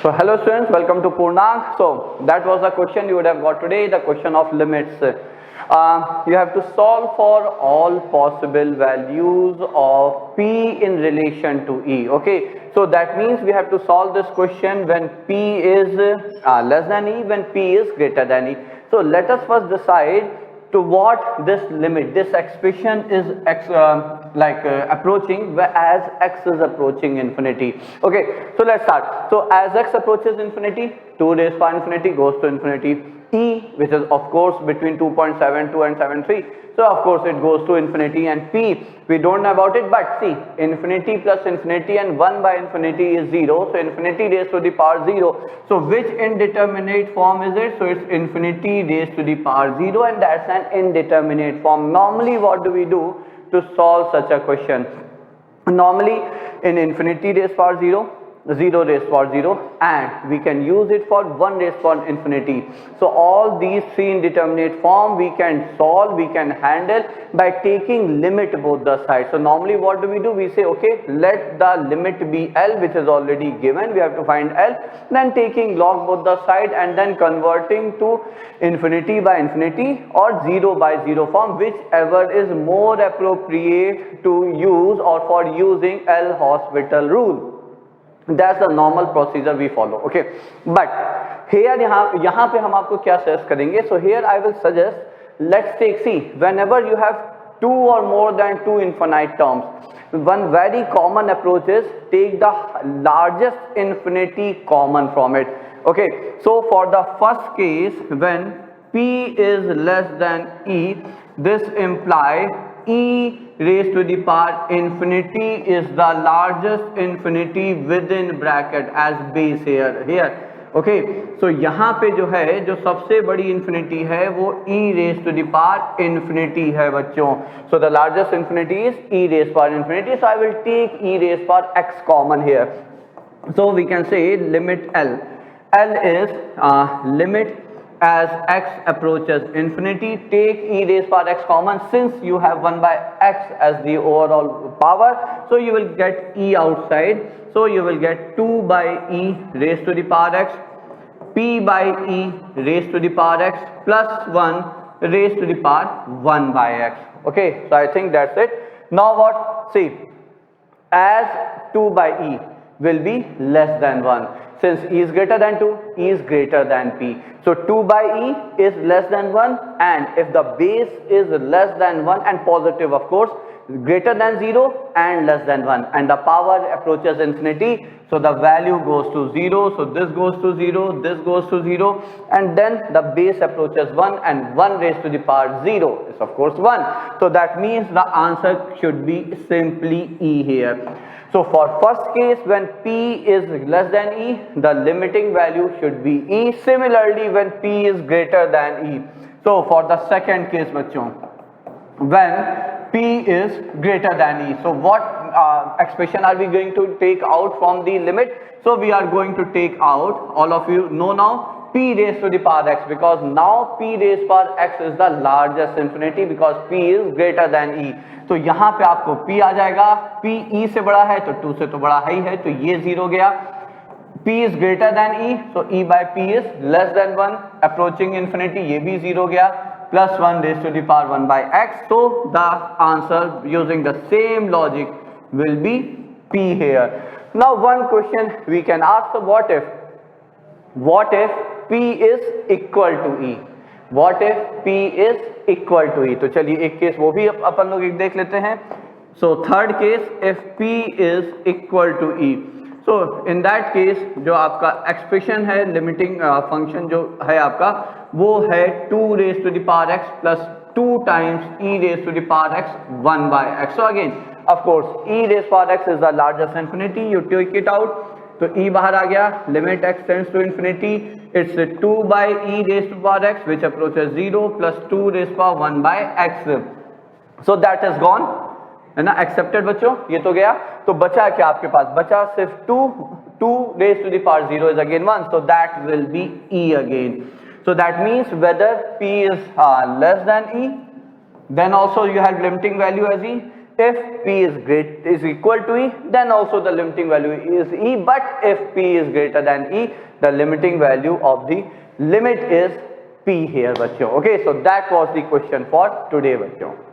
So hello students, welcome to Purnang. So that was the question you would have got today, the question of limits. You have to solve for all possible values of P in relation to E. Okay, so that means we have to solve this question when P is less than E, when P is greater than E. So let us first decide to what this limit, this expression is approaching as x is approaching infinity. Okay, so let's start. So as x approaches infinity, 2 raised by infinity goes to infinity. E, which is of course between 2.72 and 73, so of course it goes to infinity. And P, we don't know about it, but see, infinity plus infinity and 1 by infinity is 0, so infinity raised to the power 0. So which indeterminate form is it? So it's infinity raised to the power 0, and that's an indeterminate form. Normally what do we do to solve such a question? Normally in infinity raised power 0, 0 raised power 0, and we can use it for 1 raised power infinity. So all these three indeterminate form we can solve, we can handle by taking limit both the sides. So normally what do? We say okay, let the limit be L, which is already given, we have to find L, then taking log both the side and then converting to infinity by infinity or 0 by 0 form, whichever is more appropriate to use or for using L'Hospital rule. That's the normal procedure we follow. Okay, but here यहाँ पे हम आपको क्या suggest करेंगे? So here I will suggest, let's take, see, whenever you have two or more than two infinite terms, one very common approach is take the largest infinity common from it. Okay, so for the first case, when P is less than E, this implies E raised to the power infinity is the largest infinity within bracket as base here. Okay, so यहाँ पे जो है, जो सबसे बड़ी infinity है वो E raised to the power infinity है बच्चों. So the largest infinity is E raised power infinity. So I will take E raised power x common here. So we can say limit L. L is limit as x approaches infinity, take E raised power x common. Since you have 1 by x as the overall power, so you will get E outside, so you will get 2 by E raised to the power x, P by E raised to the power x plus 1 raised to the power 1 by x. Okay, so I think that's it. Now what? See, as 2 by E will be less than 1. Since E is greater than 2, E is greater than P. So 2 by E is less than 1, and if the base is less than 1 and positive, of course, greater than 0 and less than 1, and the power approaches infinity, so the value goes to 0, so this goes to 0, this goes to 0, and then the base approaches 1, and 1 raised to the power 0 is of course 1. So that means the answer should be simply E here. So for first case, when P is less than E, the limiting value should be E. Similarly, when P is greater than E. So for the second case, bachon, when P is greater than E, so what expression are we going to take out from the limit? So we are going to take out, all of you know now, P raised to the power x, because now P raised power x is the largest infinity because P is greater than E. तो यहाँ पे आपको P आ जाएगा, P E से बड़ा है तो 2 से तो बड़ा है ही है, तो ये 0 गया. P is greater than E, so E by P is less than 1, approaching infinity, ये भी 0 गया, plus 1 raised to the power 1 by x. So the answer using the same logic will be P here. Now one question we can ask, what if P is equal to E? What if P is equal to E? तो चलिए एक case वो भी अपन लोग एक देख लेते हैं. So third case, if P is equal to E, so in that case जो आपका एक्सप्रेशन है, लिमिटिंग फंक्शन जो है आपका, वो है 2 raised to the power x plus 2 times E raised to the power x 1 by x. So again, of course, E raised power x is the largest infinity, you take it out, तो E बाहर आ गया, limit x tends to infinity, it's 2 by E raised to power x which approaches 0 plus 2 raised to power 1 by x. So that is gone, है ना, accepted बच्चों, ये तो गया. तो बचा क्या आपके पास? बचा सिर्फ 2 raised to the power 0 is again 1, so that will be E again. So that means whether P is less than E, then also you have limiting value as E. if p is equal to e, then also the limiting value is e, but if p is greater than e, the limiting value of the limit is p here बच्चों. Okay, so that was the question for today बच्चों.